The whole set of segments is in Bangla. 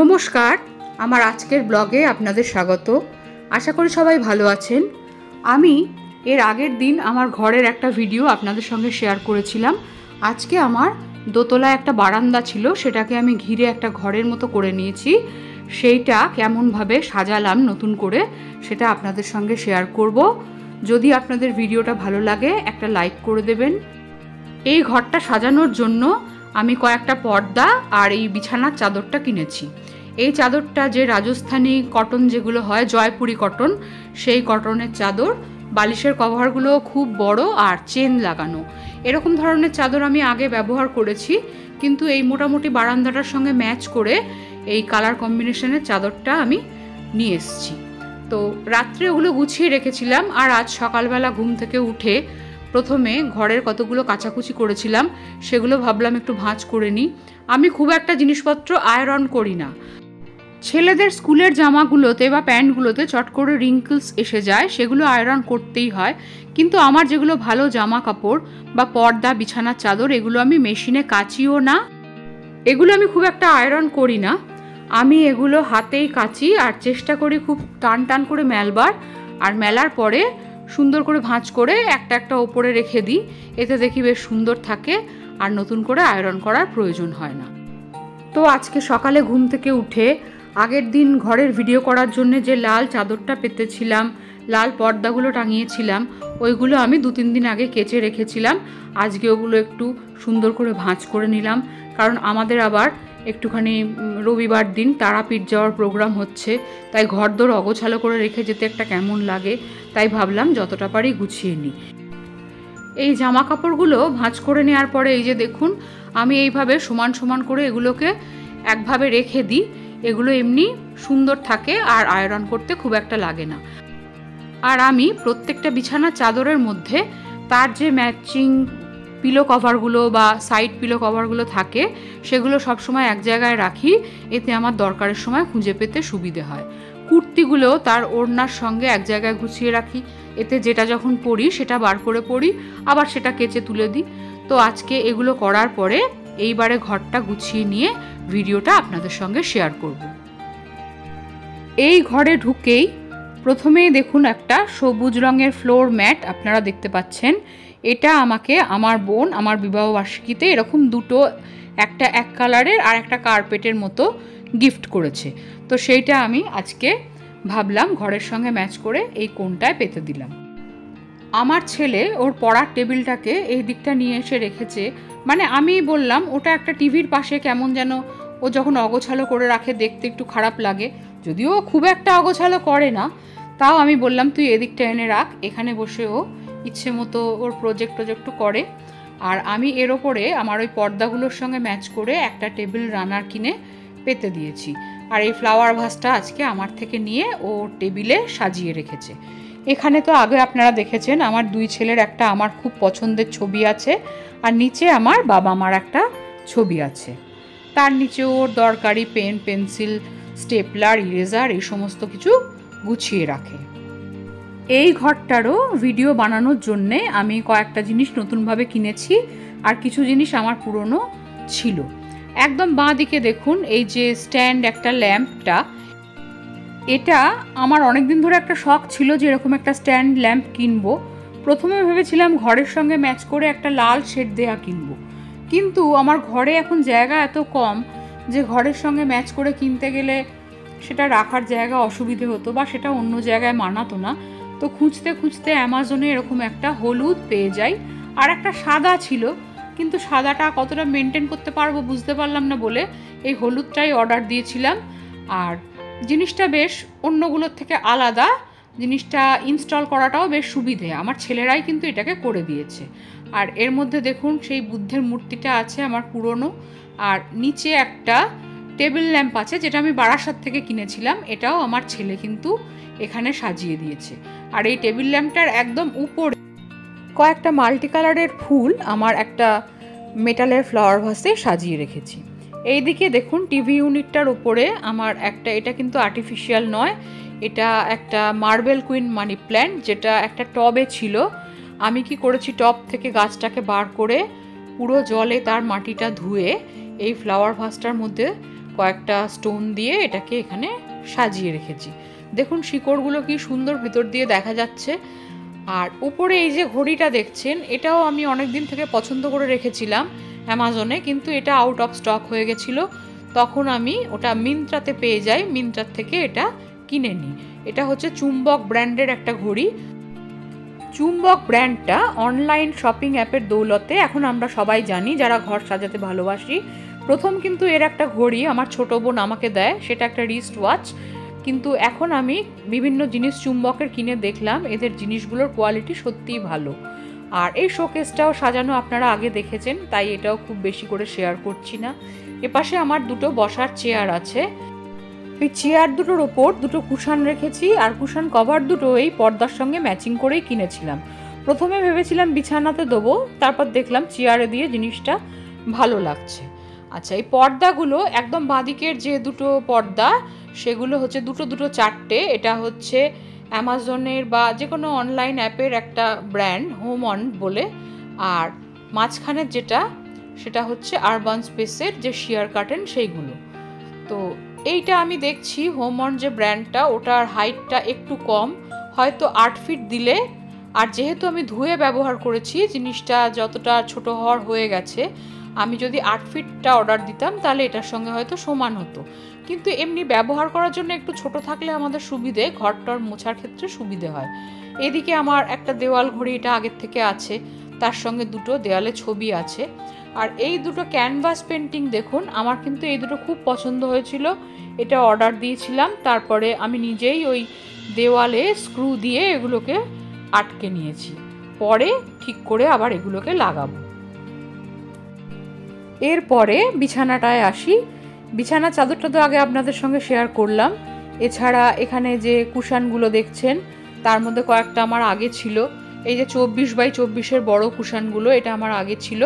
নমস্কার, আমার আজকের ব্লগে আপনাদের স্বাগত। আশা করি সবাই ভালো আছেন। আমি এর আগের দিন আমার ঘরের একটা ভিডিও আপনাদের সঙ্গে শেয়ার করেছিলাম। আজকে আমার দোতলায় একটা বারান্দা ছিল, সেটাকে আমি ঘিরে একটা ঘরের মতো করে নিয়েছি। সেইটা কেমনভাবে সাজালাম নতুন করে সেটা আপনাদের সঙ্গে শেয়ার করব। যদি আপনাদের ভিডিওটা ভালো লাগে একটা লাইক করে দেবেন। এই ঘরটা সাজানোর জন্য আমি কয়েকটা পর্দা আর এই বিছানার চাদরটা কিনেছি। এই চাদরটা যে রাজস্থানী কটন যেগুলো হয়, জয়পুরি কটন, সেই কটনের চাদর। বালিশের কভারগুলো খুব বড় আর চেন লাগানো। এরকম ধরনের চাদর আমি আগে ব্যবহার করেছি, কিন্তু এই মোটামুটি বারান্দাটার সঙ্গে ম্যাচ করে এই কালার কম্বিনেশনের চাদরটা আমি নিয়ে এসেছি। তো রাত্রে ওগুলো গুছিয়ে রেখেছিলাম, আর আজ সকালবেলা ঘুম থেকে উঠে প্রথমে ঘরের কতগুলো কাচাকুচি করেছিলাম সেগুলো ভাবলাম একটু ভাঁজ করে নিই। আমি খুব একটা জিনিসপত্র আয়রন করি না। ছেলেদের স্কুলের জামাগুলোতে বা প্যান্টগুলোতে চট করে রিঙ্কলস এসে যায়, সেগুলো আয়রন করতেই হয়। কিন্তু আমার যেগুলো ভালো জামা কাপড় বা পর্দা, বিছানার চাদর, এগুলো আমি মেশিনে কাচিও না, এগুলো আমি খুব একটা আয়রন করি না। আমি এগুলো হাতেই কাচি আর চেষ্টা করি খুব টান টান করে মেলবার, আর মেলার পরে সুন্দর করে ভাঁজ করে একটা একটা ওপরে রেখে দিই। এতে দেখি বেশ সুন্দর থাকে আর নতুন করে আয়রন করার প্রয়োজন হয় না। তো আজকে সকালে ঘুম থেকে উঠে আগের দিন ঘরের ভিডিও করার জন্য যে লাল চাদরটা পেতেছিলাম, লাল পর্দাগুলো টাঙিয়েছিলাম, ওইগুলো আমি 2-3 দিন আগে কেচে রেখেছিলাম। আজকে ওগুলো একটু সুন্দর করে ভাঁজ করে নিলাম, কারণ আমাদের আবার একটুখানি রবিবার দিন তারাপীঠ যাওয়ার প্রোগ্রাম হচ্ছে, তাই ঘরদোর অগোছালো করে রেখে যেতে একটা কেমন লাগে, তাই ভাবলাম যতটা পারি গুছিয়ে নিই। এই জামা কাপড়গুলো ভাঁজ করে নেওয়ার পরে এই যে দেখুন, আমি এইভাবে সমান সমান করে এগুলোকে একভাবে রেখে দিই। এগুলো এমনি সুন্দর থাকে আর আয়রন করতে খুব একটা লাগে না। আর আমি প্রত্যেকটা বিছানার চাদরের মধ্যে তার যে ম্যাচিং পিলো কভারগুলো বা সাইড পিলো কভারগুলো থাকে সেগুলো সবসময় এক জায়গায় রাখি, এতে আমার দরকারের সময় খুঁজে পেতে সুবিধে হয়। কুর্তিগুলো তার ওড়নার সঙ্গে এক জায়গায় গুছিয়ে রাখি, এতে যেটা যখন পরি সেটা বার করে পরি, আবার সেটা কেচে তুলে দিই। তো আজকে এগুলো করার পরে এইবারে ঘরটা গুছিয়ে নিয়ে ভিডিওটা আপনাদের সঙ্গে শেয়ার করব। এই ঘরে ঢুকেই প্রথমেই দেখুন একটা সবুজ রঙের ফ্লোর ম্যাট আপনারা দেখতে পাচ্ছেন। এটা আমাকে আমার বোন আমার বিবাহবার্ষিকীতে এরকম দুটো, একটা এক কালারের আর একটা কার্পেটের মতো গিফট করেছে। তো সেইটা আমি আজকে ভাবলাম ঘরের সঙ্গে ম্যাচ করে এই কোণটায় পেতে দিলাম। আমার ছেলে ওর পড়ার টেবিলটাকে এই দিকটা নিয়ে এসে রেখেছে, মানে আমি বললাম ওটা একটা টিভির পাশে কেমন যেন ও যখন অগোছালো করে রাখে দেখতে একটু খারাপ লাগে, যদিও খুব একটা অগোছালো করে না, তাও আমি বললাম তুই এদিকটা এনে রাখ, এখানে বসে ও ইচ্ছে মতো ওর প্রজেক্ট করে। আর আমি এর ওপরে আমার ওই পর্দাগুলোর সঙ্গে ম্যাচ করে একটা টেবিল রানার কিনে পেতে দিয়েছি। আর এই ফ্লাওয়ার ভাসটা আজকে আমার থেকে নিয়ে ও টেবিলে সাজিয়ে রেখেছে। এখানে তো আগে আপনারা দেখেছেন আমার দুই ছেলের একটা আমার খুব পছন্দের ছবি আছে, আর নিচে আমার বাবা মার একটা ছবি আছে। তার নিচে ওর দরকারি পেন, পেন্সিল, স্টেপলার, ইরেজার এই সমস্ত কিছু গুছিয়ে রাখে। এই ঘরটারও ভিডিও বানানোর জন্যে আমি কয়েকটা জিনিস নতুনভাবে কিনেছি, আর কিছু জিনিস আমার পুরনো ছিল। একদম বাঁ দিকে দেখুন এই যে স্ট্যান্ড একটা ল্যাম্পটা, এটা আমার অনেক দিন ধরে একটা শখ ছিল যে এরকম একটা স্ট্যান্ড ল্যাম্প কিনবো। প্রথমে ভেবেছিলাম ঘরের সঙ্গে ম্যাচ করে একটা লাল শেড দেয়া কিনবো, কিন্তু আমার ঘরে এখন জায়গা এত কম যে ঘরের সঙ্গে ম্যাচ করে কিনতে গেলে সেটা রাখার জায়গা অসুবিধে হতো বা সেটা অন্য জায়গায় মানাতো না। তো খুঁজতে খুঁজতে অ্যামাজনে এরকম একটা হলুদ পেয়ে যাই, আর একটা সাদা ছিল, কিন্তু সাদাটা কতটা মেনটেন করতে পারবো বুঝতে পারলাম না বলে এই হলুদটাই অর্ডার দিয়েছিলাম। আর জিনিসটা বেশ অন্যগুলোর থেকে আলাদা, জিনিসটা ইনস্টল করাটাও বেশ সুবিধে, আমার ছেলেরাই কিন্তু এটাকে করে দিয়েছে। আর এর মধ্যে দেখুন সেই বুদ্ধের মূর্তিটা আছে আমার পুরনো, আর নিচে একটা টেবিল ল্যাম্প আছে যেটা আমি বারাসাত থেকে কিনেছিলাম, এটাও আমার ছেলে কিন্তু এখানে সাজিয়ে দিয়েছে। আর এই টেবিল ল্যাম্পটার একদম উপরে কয়েকটা মাল্টি কালারের ফুল আমার একটা মেটালের ফ্লাওয়ার ভাসে সাজিয়ে রেখেছি। এইদিকে দেখুন টিভি ইউনিটটার উপরে আমার একটা, এটা কিন্তু আর্টিফিশিয়াল নয়, এটা একটা মার্বেল কুইন মানি প্ল্যান্ট, যেটা একটা টবে ছিল। আমি কি করেছি, টব থেকে গাছটাকে বার করে পুরো জলে তার মাটিটা ধুয়ে এই ফ্লাওয়ার ভাসটার মধ্যে কয়েকটা স্টোন দিয়ে এটাকে এখানে সাজিয়ে রেখেছি। দেখুন শিকড়গুলো কি সুন্দর ভিতর দিয়ে দেখা যাচ্ছে। আর উপরে এই যে ঘড়িটা দেখছেন, এটাও আমি অনেক দিন থেকে পছন্দ করে রেখেছিলাম অ্যামাজনে, কিন্তু এটা আউট অফ স্টক হয়ে গেছিলো। তখন আমি ওটা মিন্ত্রাতে পেয়ে যাই, মিন্ত্রার থেকে এটা কিনে নিই। এটা হচ্ছে চুম্বক ব্র্যান্ডের একটা ঘড়ি। চুম্বক ব্র্যান্ডটা অনলাইন শপিং অ্যাপের দৌলতে এখন আমরা সবাই জানি যারা ঘর সাজাতে ভালোবাসি। প্রথম কিন্তু এর একটা ঘড়ি আমার ছোট বোন আমাকে দেয়, সেটা একটা রিস্ট ওয়াচ। কিন্তু এখন আমি বিভিন্ন জিনিস চুম্বকের কিনে দেখলাম, এদের জিনিসগুলোর কোয়ালিটি সত্যিই ভালো। আর এই শোকেসটাও সাজানো আপনারা আগে দেখেছেন, তাই এটাও খুব বেশি করে শেয়ার করছি না। এপাশে আমার দুটো বসার চেয়ার আছে। এই চেয়ার দুটোর ওপর দুটো কুশান রেখেছি, আর কুশান কভার দুটো এই পর্দার সঙ্গে ম্যাচিং করেই কিনেছিলাম। প্রথমে ভেবেছিলাম বিছানাতে দেবো, তারপর দেখলাম চেয়ারে দিয়ে জিনিসটা ভালো লাগছে। আচ্ছা, এই পর্দাগুলো একদম বাঁদিকের যে দুটো পর্দা, সেগুলো হচ্ছে দুটো দুটো চারটে। এটা হচ্ছে অ্যামাজনের বা যে কোনো অনলাইন অ্যাপের একটা ব্র্যান্ড, হোম অন বলে। আর মাঝখানের যেটা, সেটা হচ্ছে আরবান স্পেসের যে শিয়ার কার্টেন সেইগুলো। তো এইটা আমি দেখছি হোম অন যে ব্র্যান্ডটা, ওটার হাইটটা একটু কম, হয়তো 8 ফিট দিলে। আর যেহেতু আমি ধুয়ে ব্যবহার করেছি, জিনিসটা যতটা ছোট হওয়ার হয়ে গেছে, আমি যদি 8 ফিটটা অর্ডার দিতাম তাহলে এটার সঙ্গে হয়তো সমান হতো। কিন্তু এমনি ব্যবহার করার জন্য একটু ছোট থাকলে আমাদের সুবিধে, ঘরটার মোছার ক্ষেত্রে সুবিধে হয়। এদিকে আমার একটা দেওয়াল ঘড়ি, এটা আগের থেকে আছে, তার সঙ্গে দুটো দেওয়ালে ছবি আছে। আর এই দুটো ক্যানভাস পেন্টিং দেখুন, আমার কিন্তু এই দুটো খুব পছন্দ হয়েছিল, এটা অর্ডার দিয়েছিলাম। তারপরে আমি নিজেই ওই দেওয়ালে স্ক্রু দিয়ে এগুলোকে আটকে নিয়েছি, পরে ঠিক করে আবার এগুলোকে লাগাবো। এরপরে বিছানাটায় আসি। বিছানা চাদরটা তো আগে আপনাদের সঙ্গে শেয়ার করলাম। এছাড়া এখানে যে কুশানগুলো দেখছেন, তার মধ্যে কয়েকটা আমার আগে ছিল। এই যে 24x24 বড় কুশানগুলো, এটা আমার আগে ছিল,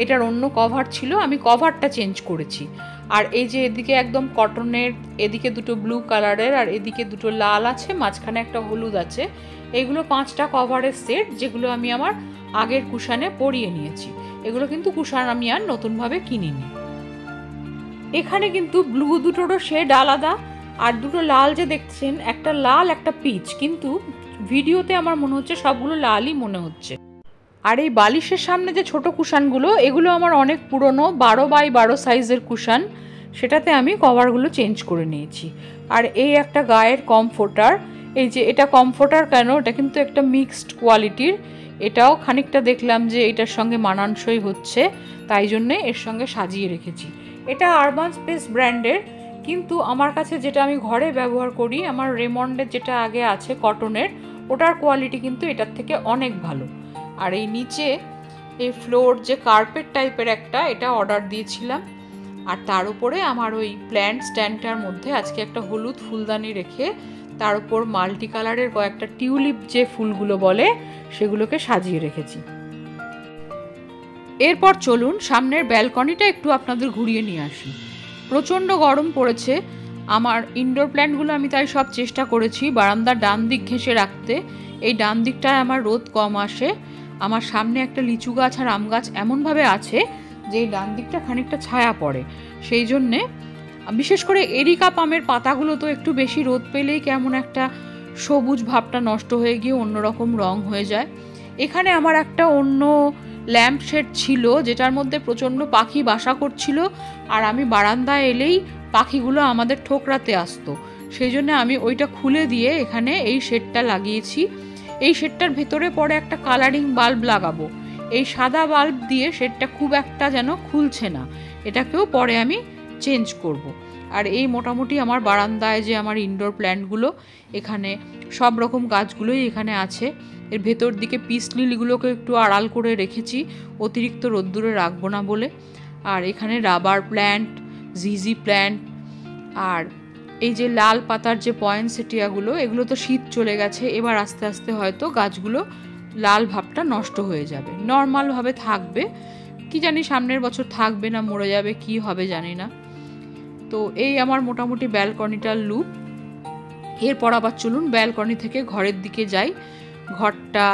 এটার অন্য কভার ছিল, আমি কভারটা চেঞ্জ করেছি। আর এই যে এদিকে একদম কটনের, এদিকে দুটো ব্লু কালারের আর এদিকে দুটো লাল আছে, মাঝখানে একটা হলুদ আছে। এগুলো 5টা কভারের সেট, যেগুলো আমি আমার আগের কুশানে পরিয়ে নিয়েছি। এগুলো কিন্তু কুশান আমি আর নতুনভাবে কিনিনি। এখানে কিন্তু ব্লু দুটোরও শেড আলাদা, আর দুটো লাল যে দেখছেন, একটা লাল একটা পিচ, কিন্তু ভিডিওতে আমার মনে হচ্ছে সবগুলো লালই মনে হচ্ছে। আর এই বালিশের সামনে যে ছোট কুশানগুলো, এগুলো আমার অনেক পুরনো 12x12 সাইজের কুশান, সেটাতে আমি কভারগুলো চেঞ্জ করে নিয়েছি। আর এই একটা গায়ের কমফোর্টার, এই যে এটা কমফোর্টার কেন, এটা কিন্তু একটা মিক্সড কোয়ালিটির। এটাও খানিকটা দেখলাম যে এটার সঙ্গে মানানসই হচ্ছে, তাই জন্যে এর সঙ্গে সাজিয়ে রেখেছি। এটা আরবান স্পেস ব্র্যান্ডের, কিন্তু আমার কাছে যেটা আমি ঘরে ব্যবহার করি, আমার রেমন্ডের যেটা আগে আছে কটনের, ওটার কোয়ালিটি কিন্তু এটার থেকে অনেক ভালো। আর এই নিচে এই ফ্লোর যে কার্পেট টাইপের একটা, এটা অর্ডার দিয়েছিলাম। আর তার উপরে আমার ওই প্ল্যান্ট স্ট্যান্ডটার মধ্যে আজকে একটা হলুদ ফুলদানি রেখে তার উপর মাল্টি কালারের কয়েকটা টিউলিপ যে ফুলগুলো বলে, সেগুলোকে সাজিয়ে রেখেছি। এরপর চলুন সামনের ব্যালকনিটা একটু আপনাদের ঘুরিয়ে নিয়ে আসি। প্রচণ্ড গরম পড়েছে। আমার ইনডোর প্ল্যান্টগুলো আমি তাই সব চেষ্টা করেছি বারান্দার ডান দিক ঘেঁষে রাখতে। এই ডান দিকটায় আমার রোদ কম আসে। আমার সামনে একটা লিচু গাছ আর আম গাছ এমনভাবে আছে যে এই ডান দিকটা খানিকটা ছায়া পড়ে, সেই জন্যে। বিশেষ করে এরিকা পামের পাতাগুলো তো একটু বেশি রোদ পেলেই কেমন একটা সবুজ ভাবটা নষ্ট হয়ে গিয়ে অন্যরকম রং হয়ে যায়। এখানে আমার একটা অন্য ল্যাম্প শেড ছিল, যেটার মধ্যে প্রচণ্ড পাখি বাসা করছিল, আর আমি বারান্দায় এলেই পাখিগুলো আমাদের ঠোকরাতে আসতো। সেই জন্য আমি ওইটা খুলে দিয়ে এখানে এই শেডটা লাগিয়েছি। এই শেডটার ভেতরে পরে একটা কালারিং বাল্ব লাগাবো। এই সাদা বাল্ব দিয়ে শেডটা খুব একটা যেন খুলছে না, এটাকেও পরে আমি চেঞ্জ করব। আর এই মোটামুটি আমার বারান্দায় যে আমার ইনডোর প্ল্যান্টগুলো, এখানে সব রকম গাছগুলোই এখানে আছে। এর ভেতর দিকে পিস লিলিগুলোকে একটু আড়াল করে রেখেছি, অতিরিক্ত রোদ্দুরে রাখবো না বলে। আর এখানে রাবার প্ল্যান্ট, জিজি প্ল্যান্ট, আর এই যে লাল পাতার যে পয়েন্টসেটিয়াগুলো, এগুলো তো শীত চলে গেছে, এবার আস্তে আস্তে হয়তো গাছগুলো লাল ভাবটা নষ্ট হয়ে যাবে, নর্মালভাবে থাকবে। কি জানি সামনের বছর থাকবে না মরে যাবে, কি হবে জানি না। তো এই আমার মোটামুটি ব্যালকনিটার লুক। এরপর আবার চলুন ব্যালকনি থেকে ঘরের দিকে যাই। ঘরটা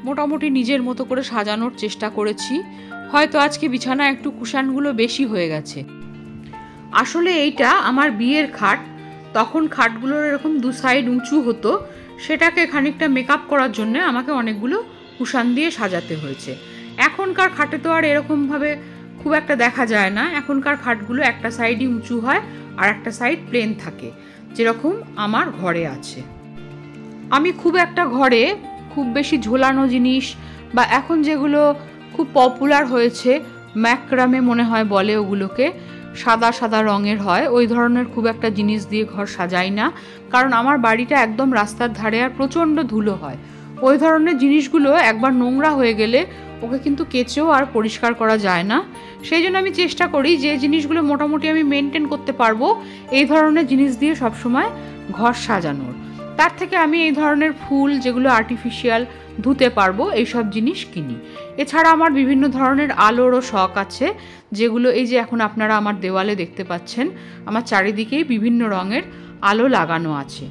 মোটামুটি নিজের মতো করে সাজানোর চেষ্টা করেছি। হয়তো আজকে বিছানা একটু কুশানগুলো বেশি হয়ে গেছে। আসলে এইটা আমার বিয়ের খাট, তখন খাটগুলোর এরকম দু সাইড উঁচু হতো, সেটাকে খানিকটা মেকআপ করার জন্য আমাকে অনেকগুলো কুশান দিয়ে সাজাতে হয়েছে। এখনকার খাটে তো আর এরকমভাবে খুব একটা দেখা যায় না, এখনকার খাটগুলো একটা সাইডই উঁচু হয় আর একটা সাইড প্লেন থাকে, যেরকম আমার ঘরে আছে। আমি খুব একটা ঘরে খুব বেশি ঝোলানো জিনিস বা এখন যেগুলো খুব পপুলার হয়েছে ম্যাক্রামে মনে হয় বলে, ওগুলোকে সাদা সাদা রঙের হয়, ওই ধরনের খুব একটা জিনিস দিয়ে ঘর সাজাই না, কারণ আমার বাড়িটা একদম রাস্তার ধারে আর প্রচণ্ড ধুলো হয়। ওই ধরনের জিনিসগুলো একবার নোংরা হয়ে গেলে ওকে কিন্তু কেচেও আর পরিষ্কার করা যায় না। সেই জন্য আমি চেষ্টা করি যে জিনিসগুলো মোটামুটি আমি মেনটেন করতে পারবো এই ধরনের জিনিস দিয়ে সবসময় ঘর সাজানোর। তার থেকে আমি এই ধরনের ফুল যেগুলো আর্টিফিশিয়াল ধুতে পারবো এইসব জিনিস কিনি। এছাড়া আমার বিভিন্ন ধরনের আলোরও শখ আছে, যেগুলো এই যে এখন আপনারা আমার দেওয়ালে দেখতে পাচ্ছেন, আমার চারিদিকেই বিভিন্ন রঙের আলো লাগানো আছে।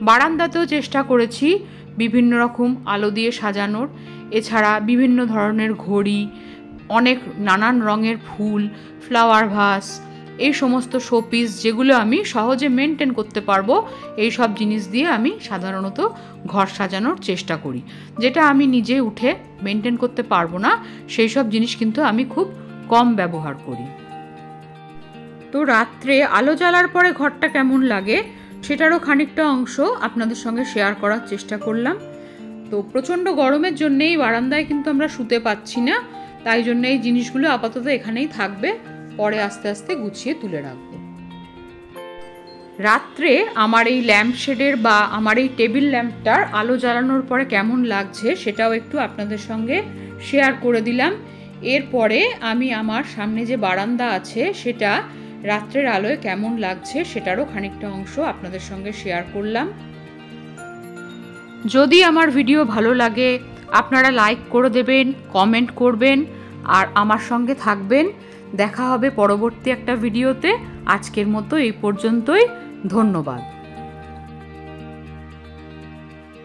বারান্দাতেও চেষ্টা করেছি বিভিন্ন রকম আলো দিয়ে সাজানোর। এছাড়া বিভিন্ন ধরনের ঘড়ি, অনেক নানান রঙের ফুল, ফ্লাওয়ার ভাস, এই সমস্ত শোপিস যেগুলো আমি সহজে মেনটেন করতে পারবো, এই সব জিনিস দিয়ে আমি সাধারণত ঘর সাজানোর চেষ্টা করি। যেটা আমি নিজে উঠে মেনটেন করতে পারবো না, সেই সব জিনিস কিন্তু আমি খুব কম ব্যবহার করি। তো রাত্রে আলো জ্বালার পরে ঘরটা কেমন লাগে সেটারও খানিকটা অংশ আপনাদের সঙ্গে শেয়ার করার চেষ্টা করলাম। তো প্রচণ্ড গরমের জন্যেই বারান্দায় কিন্তু আমরা শুতে পাচ্ছি না, তাই জন্য এই জিনিসগুলো আপাতত এখানেই থাকবে, পরে আস্তে আস্তে গুছিয়ে তুলে রাখবো। রাত্রে আমার এই ল্যাম্পশেডের বা আমার এই টেবিল ল্যাম্পটার আলো জ্বালানোর পরে কেমন লাগছে সেটাও একটু আপনাদের সঙ্গে শেয়ার করে দিলাম। এরপরে আমি আমার সামনে যে বারান্দা আছে সেটা রাত্রের আলোয় কেমন লাগছে সেটারও খানিকটা অংশ আপনাদের সঙ্গে শেয়ার করলাম। যদি আমার ভিডিও ভালো লাগে আপনারা লাইক করে দেবেন, কমেন্ট করবেন আর আমার সঙ্গে থাকবেন। দেখা হবে পরবর্তী একটা ভিডিওতে। আজকের মতো এই পর্যন্তই, ধন্যবাদ।